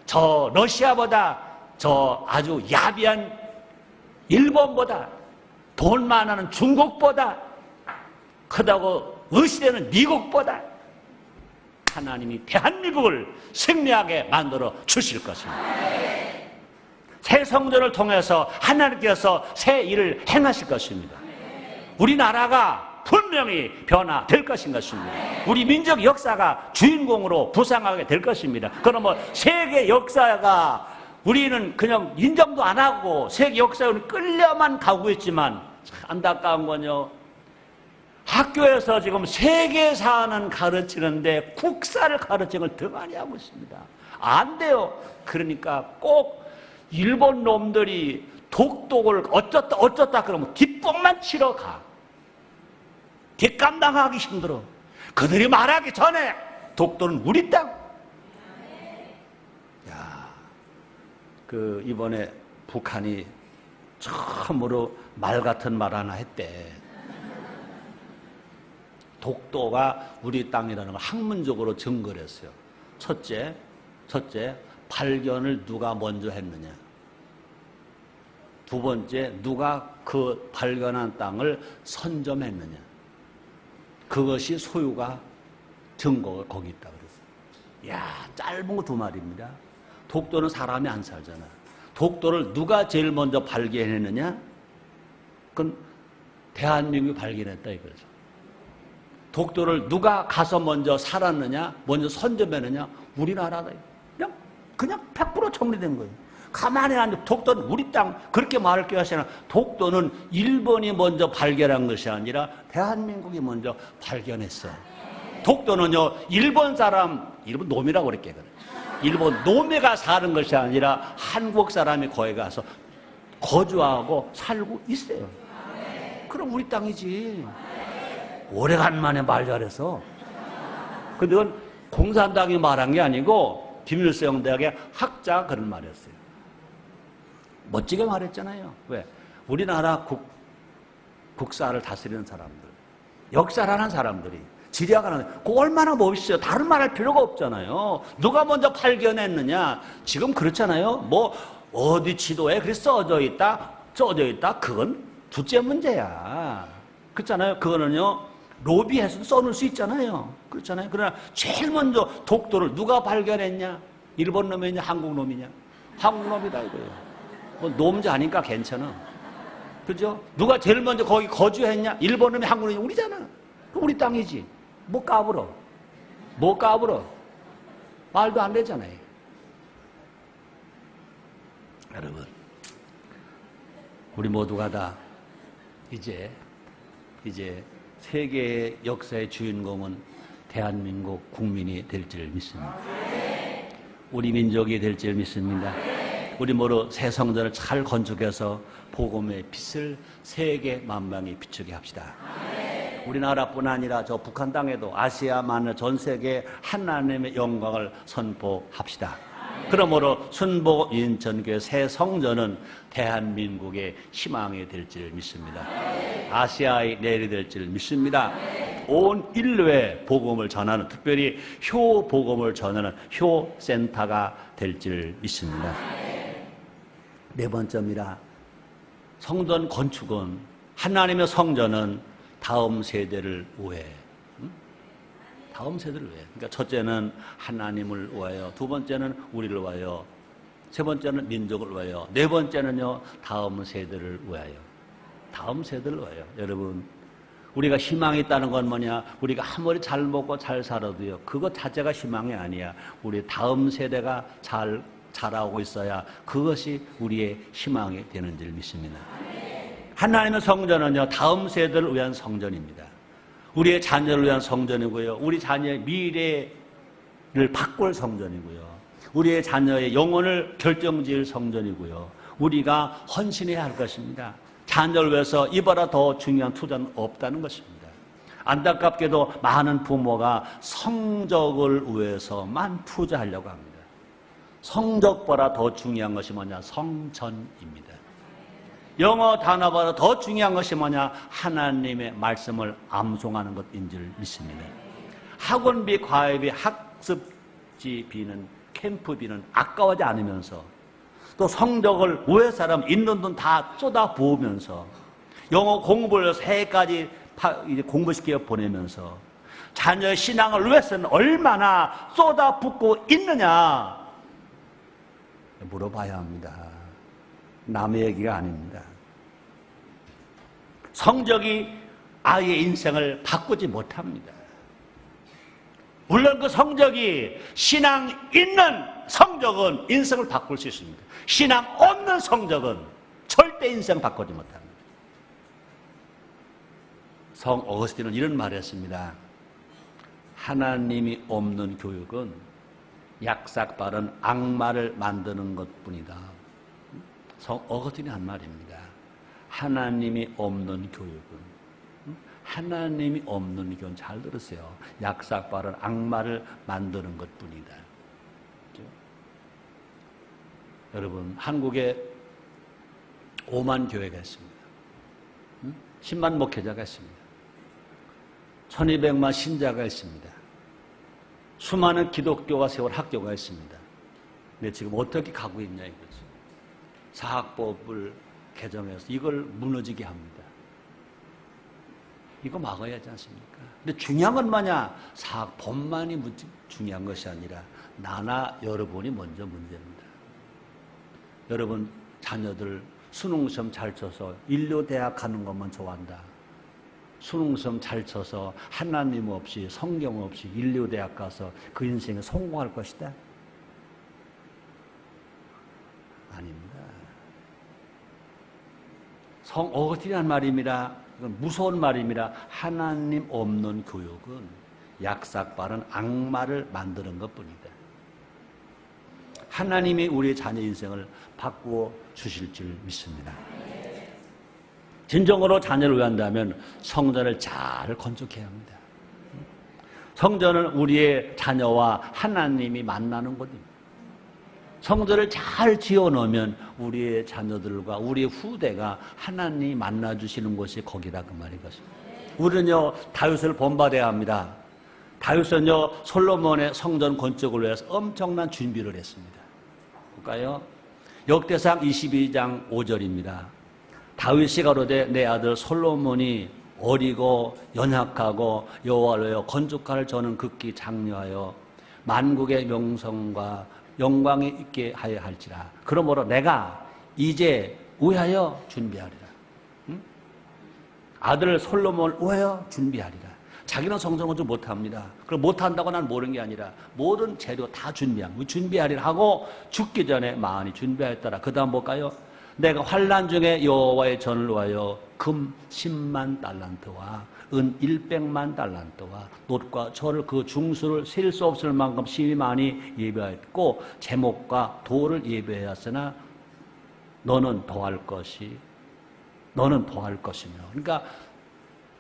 Speaker 1: 저 러시아보다, 저 아주 야비한 일본보다, 돈 많은 중국보다, 크다고 의시되는 미국보다 하나님이 대한민국을 승리하게 만들어 주실 것입니다. 새 성전을 통해서 하나님께서 새 일을 행하실 것입니다. 우리나라가 분명히 변화될 것인 것입니다. 우리 민족 역사가 주인공으로 부상하게 될 것입니다. 그러면 세계 역사가 우리는 그냥 인정도 안 하고 세계 역사에 끌려만 가고 있지만, 안타까운 건요, 학교에서 지금 세계사는 가르치는데 국사를 가르치는 걸 더 많이 하고 있습니다. 안 돼요. 그러니까 꼭 일본 놈들이 독독을 어쩌다 그러면 뒷봉만 치러 가. 뒷감당하기 힘들어. 그들이 말하기 전에 독도는 우리 땅. 야, 이번에 북한이 처음으로 말 같은 말 하나 했대. 독도가 우리 땅이라는 걸 학문적으로 증거를 했어요. 첫째, 발견을 누가 먼저 했느냐. 두 번째, 누가 그 발견한 땅을 선점했느냐. 그것이 소유가 증거가 거기 있다 그랬어요. 야, 짧은 거 두 말입니다. 독도는 사람이 안 살잖아. 독도를 누가 제일 먼저 발견했느냐? 그건 대한민국이 발견했다 이거죠. 독도를 누가 가서 먼저 살았느냐, 먼저 선점했느냐? 우리나라다. 그냥 100% 정리된 거예요. 가만히 앉아. 독도는 우리 땅. 그렇게 말할 게 아니라 독도는 일본이 먼저 발견한 것이 아니라 대한민국이 먼저 발견했어. 독도는요, 일본 놈이라고 그랬게. 일본 놈이가 사는 것이 아니라 한국 사람이 거기 가서 거주하고 살고 있어요. 그럼 우리 땅이지. 오래간만에 말 잘해서. 근데 그건 공산당이 말한 게 아니고 김일성 대학의 학자가 그런 말이었어요. 멋지게 말했잖아요. 왜? 우리나라 국사를 다스리는 사람들, 역사라는 사람들이 지리학하는, 그거 얼마나 멋있어요. 다른 말 할 필요가 없잖아요. 누가 먼저 발견했느냐. 지금 그렇잖아요. 뭐 어디 지도에 그렇게 써져 있다, 그건 둘째 문제야. 그렇잖아요. 그거는요, 로비해서도 써놓을 수 있잖아요. 그렇잖아요. 그러나 제일 먼저 독도를 누가 발견했냐? 일본 놈이냐? 한국 놈이냐? 한국 놈이다 이거예요. 뭐 놈자 아니까 괜찮아. 그죠? 누가 제일 먼저 거기 거주했냐? 일본 놈이 한국 놈이 우리잖아. 우리 땅이지. 뭐 까불어. 뭐 까불어. 말도 안 되잖아요. 여러분, 우리 모두가 다 이제 세계의 역사의 주인공은 대한민국 국민이 될 줄 믿습니다. 우리 민족이 될 줄 믿습니다. 우리 모두 새 성전을 잘 건축해서 복음의 빛을 세계 만방에 비추게 합시다. 우리나라뿐 아니라 저 북한 땅에도 아시아만 전 세계에 하나님의 영광을 선포합시다. 그러므로 순복 인천교회 새 성전은 대한민국의 희망이 될 줄 믿습니다. 아시아의 내일이 될 줄 믿습니다. 온 인류에 복음을 전하는, 특별히 효 복음을 전하는 효 센터가 될 줄 믿습니다. 네 번째입니다. 성전 건축은, 하나님의 성전은 다음 세대를 위해, 다음 세대를 위해. 그러니까 첫째는 하나님을 위하여, 두 번째는 우리를 위하여, 세 번째는 민족을 위하여, 네 번째는요 다음 세대를 위하여. 다음 세대를 위하여. 여러분, 우리가 희망이 있다는 건 뭐냐? 우리가 아무리 잘 먹고 잘 살아도요, 그것 자체가 희망이 아니야. 우리 다음 세대가 잘 자라고 있어야 그것이 우리의 희망이 되는 줄 믿습니다. 하나님의 성전은요, 다음 세대를 위한 성전입니다. 우리의 자녀를 위한 성전이고요, 우리 자녀의 미래를 바꿀 성전이고요, 우리의 자녀의 영혼을 결정지을 성전이고요, 우리가 헌신해야 할 것입니다. 자녀를 위해서 이보다 더 중요한 투자는 없다는 것입니다. 안타깝게도 많은 부모가 성적을 위해서만 투자하려고 합니다. 성적보다 더 중요한 것이 뭐냐? 성전입니다. 영어 단어보다 더 중요한 것이 뭐냐? 하나님의 말씀을 암송하는 것인 줄 믿습니다. 학원비, 과외비, 학습지비는, 캠프비는 아까워하지 않으면서, 또 성적을 왜 사람 있는 돈 다 쏟아 부으면서, 영어 공부를 해서 해까지 공부시켜 보내면서 자녀의 신앙을 위해서는 얼마나 쏟아 붓고 있느냐 물어봐야 합니다. 남의 얘기가 아닙니다. 성적이 아이의 인생을 바꾸지 못합니다. 물론 그 성적이, 신앙 있는 성적은 인생을 바꿀 수 있습니다. 신앙 없는 성적은 절대 인생 바꾸지 못합니다. 성 어거스틴은 이런 말을 했습니다. 하나님이 없는 교육은 약삭빠른 악마를 만드는 것뿐이다. 성 어거스틴이 한 말입니다. 하나님이 없는 교육은, 하나님이 없는 교훈, 잘 들으세요. 약삭빠른 악마를 만드는 것뿐이다. 그렇죠? 여러분, 한국에 5만 교회가 있습니다. 10만 목회자가 있습니다. 1200만 신자가 있습니다. 수많은 기독교가 세월 학교가 있습니다. 근데 지금 어떻게 가고 있냐 이거죠. 사학법을 개정해서 이걸 무너지게 합니다. 이거 막아야 하지 않습니까? 근데 중요한 건 뭐냐? 사학법만이 중요한 것이 아니라 나나 여러분이 먼저 문제입니다. 여러분 자녀들 수능시험 잘 쳐서 인류대학 가는 것만 좋아한다. 수능시험 잘 쳐서 하나님 없이, 성경 없이 인류대학 가서 그 인생에 성공할 것이다? 아닙니다. 성 어거스틴이라는 말입니다. 이건 무서운 말입니다. 하나님 없는 교육은 약삭빠른 악마를 만드는 것뿐이다. 하나님이 우리의 자녀 인생을 바꾸어 주실 줄 믿습니다. 진정으로 자녀를 위한다면 성전을 잘 건축해야 합니다. 성전은 우리의 자녀와 하나님이 만나는 곳입니다. 성전을 잘 지어놓으면 우리의 자녀들과 우리의 후대가 하나님이 만나주시는 곳이 거기다, 그 말이거든요. 우리는요 다윗을 본받아야 합니다. 다윗은요 솔로몬의 성전 건축을 위해서 엄청난 준비를 했습니다. 볼까요? 역대상 22장 5절입니다. 다윗이 가로되 내 아들 솔로몬이 어리고 연약하고 여호와를 위하여 건축할 저는 극히 장려하여 만국의 명성과 영광이 있게 하여 할지라. 그러므로 내가 이제 위하여 준비하리라. 아들 솔로몬을 위하여 준비하리라. 자기는 성전 건축 못합니다. 그럼 못한다고 난 모르는 게 아니라 모든 재료 다 준비하리라 하고 죽기 전에 많이 준비하였더라. 그 다음 볼까요? 내가 환난 중에 여호와의 전을 위하여 금 10만 달란트와 은 100만 달란트와 놋과 철을 그 중수를 셀 수 없을 만큼 심히 많이 예배하였고 제목과 돌을 예배하였으나 너는 더할 것이며. 그러니까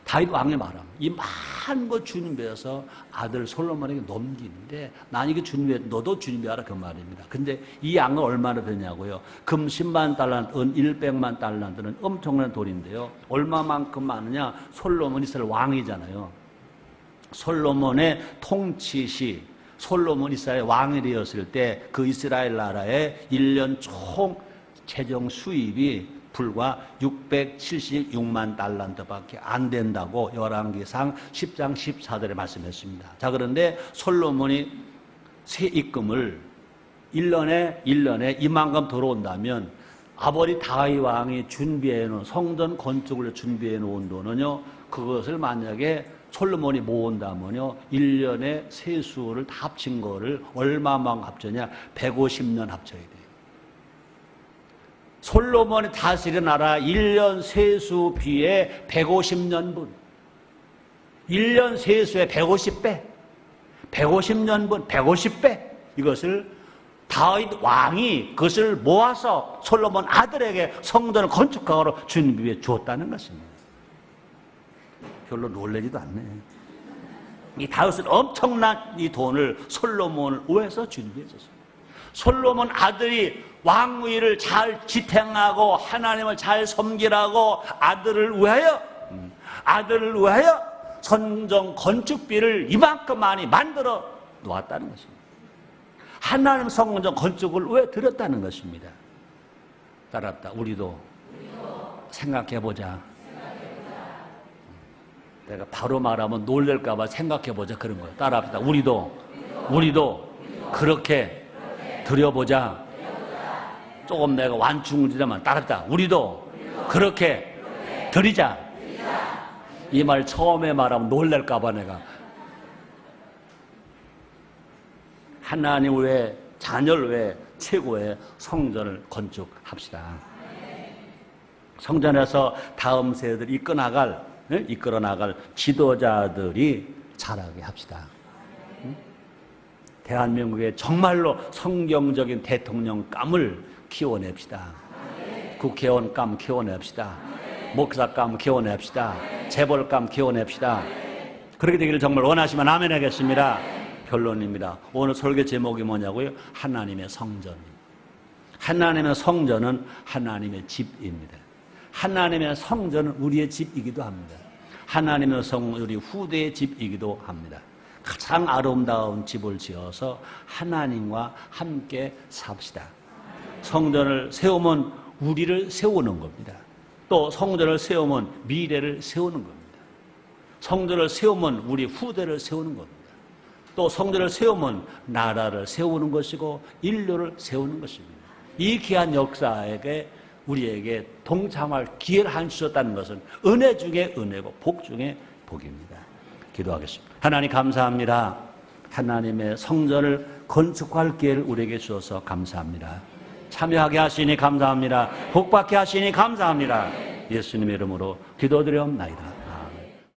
Speaker 1: 다윗 왕의 말함. 이 많은 거 준비해서 아들 솔로몬에게 넘기는데 난 이거 준비해, 너도 준비하라 그 말입니다. 근데 이 양은 얼마나 되냐고요? 금 10만 달란트, 은 100만 달란트는 엄청난 돈인데요. 얼마만큼 많으냐? 솔로몬 이스라엘 왕이잖아요. 솔로몬의 통치 솔로몬 이스라엘 왕이 되었을 때 그 이스라엘 나라의 1년 총 재정 수입이 불과 676만 달란트밖에 안 된다고 열왕기상 10장 14절에 말씀했습니다. 자, 그런데 솔로몬이 새 입금을 1년에 이만큼 들어온다면 아버지 다윗 왕이 준비해 놓은 성전 건축을 준비해 놓은 돈은요, 그것을 만약에 솔로몬이 모은다면요, 1년에 세수를 다 합친 거를 얼마만 합쳐냐? 150년 합쳐야 돼요. 솔로몬이 다스리는 나라 1년 세수비의 150년분, 1년 세수의 150배, 150년분 150배, 이것을 다윗 왕이 그것을 모아서 솔로몬 아들에게 성전을 건축하러 준비해 주었다는 것입니다. 별로 놀라지도 않네. 이 다윗은 엄청난 이 돈을 솔로몬을 위해서 준비해 줬습니다. 솔로몬 아들이 왕위를 잘 지탱하고 하나님을 잘 섬기라고 아들을 위하여 성전 건축비를 이만큼 많이 만들어 놓았다는 것입니다. 하나님 성전 건축을 왜 드렸다는 것입니다. 따랐다. 우리도 생각해보자. 내가 바로 말하면 놀랄까 봐 생각해보자 그런 거예요. 따라합시다. 우리도 그렇게 드려보자. 조금 내가 완충지자만 따랐다. 우리도 그렇게 드리자. 이 말 처음에 말하면 놀랄까 봐 내가. 하나님 외에 자녀를 외에 최고의 성전을 건축합시다. 성전에서 다음 세대를 이끌어 나갈 지도자들이 자라게 합시다. 대한민국에 정말로 성경적인 대통령감을 키워냅시다. 국회의원감 키워냅시다. 목사감 키워냅시다. 재벌감 키워냅시다. 그렇게 되기를 정말 원하시면 아멘 하겠습니다. 결론입니다. 오늘 설교 제목이 뭐냐고요? 하나님의 성전. 하나님의 성전은 하나님의 집입니다. 하나님의 성전은 우리의 집이기도 합니다. 하나님의 성전은 우리 후대의 집이기도 합니다. 가장 아름다운 집을 지어서 하나님과 함께 삽시다. 성전을 세우면 우리를 세우는 겁니다. 또 성전을 세우면 미래를 세우는 겁니다. 성전을 세우면 우리 후대를 세우는 겁니다. 또 성전을 세우면 나라를 세우는 것이고 인류를 세우는 것입니다. 이 귀한 역사에게 우리에게 동참할 기회를 한 주셨다는 것은 은혜 중에 은혜고 복 중에 복입니다. 기도하겠습니다. 하나님 감사합니다. 하나님의 성전을 건축할 기회를 우리에게 주셔서 감사합니다. 참여하게 하시니 감사합니다. 복받게 하시니 감사합니다. 예수님의 이름으로 기도드리옵나이다.